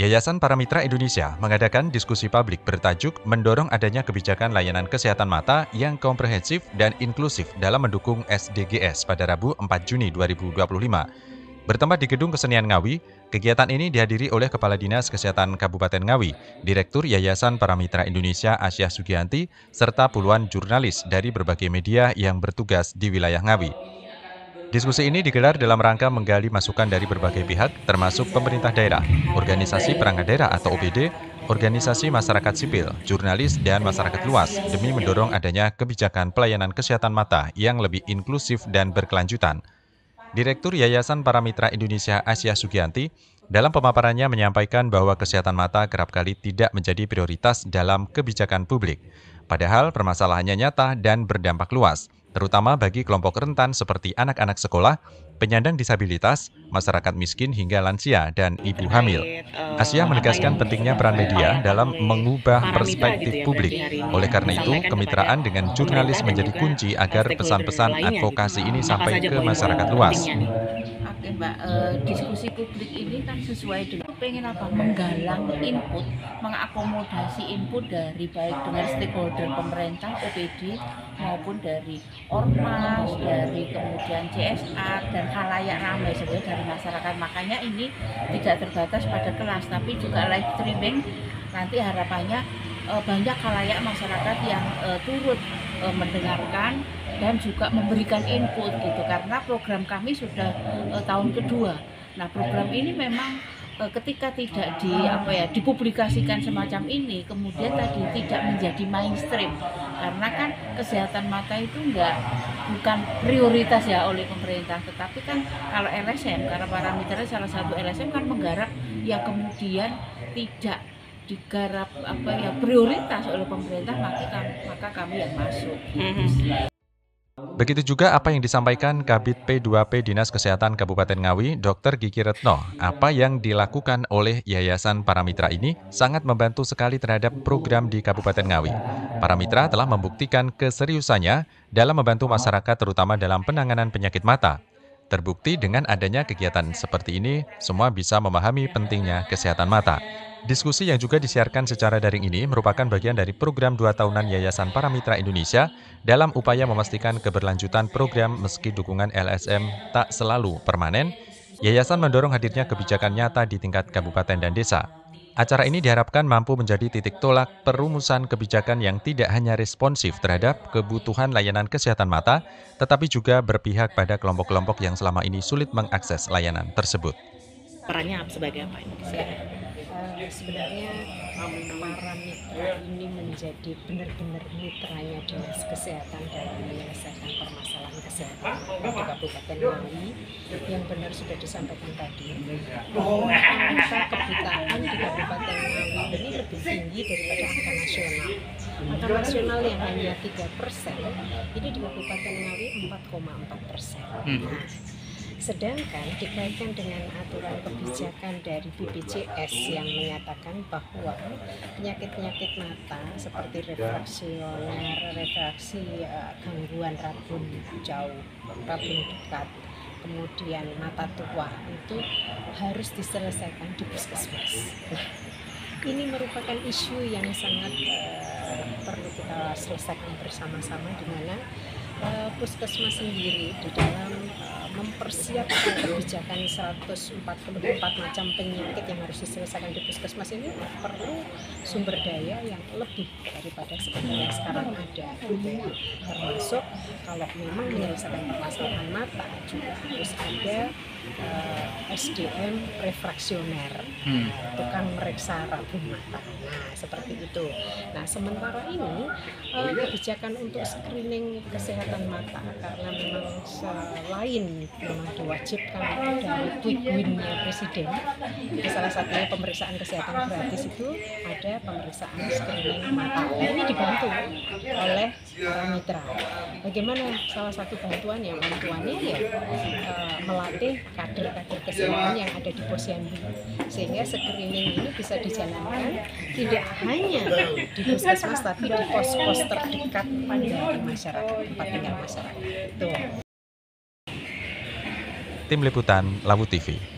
Yayasan Paramitra Indonesia mengadakan diskusi publik bertajuk mendorong adanya kebijakan layanan kesehatan mata yang komprehensif dan inklusif dalam mendukung SDGs pada Rabu 4 Juni 2025. Bertempat di Gedung Kesenian Ngawi, kegiatan ini dihadiri oleh Kepala Dinas Kesehatan Kabupaten Ngawi, Direktur Yayasan Paramitra Indonesia Asia Sugianti, serta puluhan jurnalis dari berbagai media yang bertugas di wilayah Ngawi. Diskusi ini digelar dalam rangka menggali masukan dari berbagai pihak, termasuk pemerintah daerah, organisasi perangkat daerah atau OPD, organisasi masyarakat sipil, jurnalis, dan masyarakat luas demi mendorong adanya kebijakan pelayanan kesehatan mata yang lebih inklusif dan berkelanjutan. Direktur Yayasan Paramitra Indonesia Asia Sugianti dalam pemaparannya menyampaikan bahwa kesehatan mata kerap kali tidak menjadi prioritas dalam kebijakan publik. Padahal permasalahannya nyata dan berdampak luas, terutama bagi kelompok rentan seperti anak-anak sekolah, penyandang disabilitas, masyarakat miskin hingga lansia, dan ibu hamil. Asia menegaskan pentingnya peran media dalam mengubah perspektif publik. Oleh karena itu, kemitraan dengan jurnalis menjadi kunci agar pesan-pesan advokasi ini sampai ke masyarakat luas. Oke Mbak, diskusi publik ini kan sesuai dengan pengen apa? Menggalang input, mengakomodasi input dari baik dengan stakeholder pemerintah, OPD maupun dari ormas, dari kemudian CSR dan khalayak ramai sebenarnya dari masyarakat. Makanya ini tidak terbatas pada kelas, tapi juga live streaming. Nanti harapannya banyak khalayak masyarakat yang turut mendengarkan dan juga memberikan input gitu, karena program kami sudah tahun kedua. Nah, program ini memang ketika tidak dipublikasikan semacam ini, kemudian tadi tidak menjadi mainstream, karena kan kesehatan mata itu bukan prioritas ya oleh pemerintah, tetapi kan kalau LSM, karena Paramitra salah satu LSM kan menggarap yang kemudian tidak digarap prioritas oleh pemerintah, maka kami yang masuk. Begitu juga apa yang disampaikan Kabid P2P Dinas Kesehatan Kabupaten Ngawi, Dr. Gigi Retno. Apa yang dilakukan oleh Yayasan Paramitra ini sangat membantu sekali terhadap program di Kabupaten Ngawi. Paramitra telah membuktikan keseriusannya dalam membantu masyarakat terutama dalam penanganan penyakit mata. Terbukti dengan adanya kegiatan seperti ini, semua bisa memahami pentingnya kesehatan mata. Diskusi yang juga disiarkan secara daring ini merupakan bagian dari program 2 tahunan Yayasan Paramitra Indonesia dalam upaya memastikan keberlanjutan program meski dukungan LSM tak selalu permanen. Yayasan mendorong hadirnya kebijakan nyata di tingkat kabupaten dan desa. Acara ini diharapkan mampu menjadi titik tolak perumusan kebijakan yang tidak hanya responsif terhadap kebutuhan layanan kesehatan mata, tetapi juga berpihak pada kelompok-kelompok yang selama ini sulit mengakses layanan tersebut. Perannya sebagai apa ini? Sebenarnya para mitra ini menjadi benar-benar mitranya Dinas Kesehatan dalam menyelesaikan permasalahan kesehatan di Kabupaten Ngawi yang benar sudah disampaikan tadi, bahwa angka kebutaan di Kabupaten Ngawi ini lebih tinggi daripada angka nasional. Angka nasional yang hanya 3%, ini di Kabupaten Ngawi 4,4%. Sedangkan dikaitkan dengan aturan kebijakan dari BPJS yang menyatakan bahwa penyakit-penyakit mata seperti refraksioner, gangguan rabun jauh, rabun dekat, kemudian mata tua itu harus diselesaikan di puskesmas. Nah, ini merupakan isu yang sangat perlu kita selesaikan bersama-sama, di mana puskesmas sendiri di dalam mempersiapkan kebijakan 144 macam penyakit yang harus diselesaikan di puskesmas ini perlu sumber daya yang lebih daripada sekedar yang sekarang ada, termasuk kalau memang menyelesaikan permasalahan mata juga harus ada SDM refraksioner, tukang meriksa rabun mata. Nah, seperti itu. Nah, sementara ini kebijakan untuk screening kesehatan mata, karena memang selain memang diwajibkan dari quick win-nya Presiden, di salah satunya pemeriksaan kesehatan gratis itu ada pemeriksaan screening mata. Nah, ini dibantu oleh mitra. Bagaimana salah satu bantuannya? Bantuannya ya melatih kader-kader kesehatan yang ada di posyandu, sehingga screening ini bisa dijalankan tidak hanya di puskesmas tapi di pos-pos terdekat pada masyarakat, tempat tinggal masyarakat. Itu. Tim Liputan Lawu TV.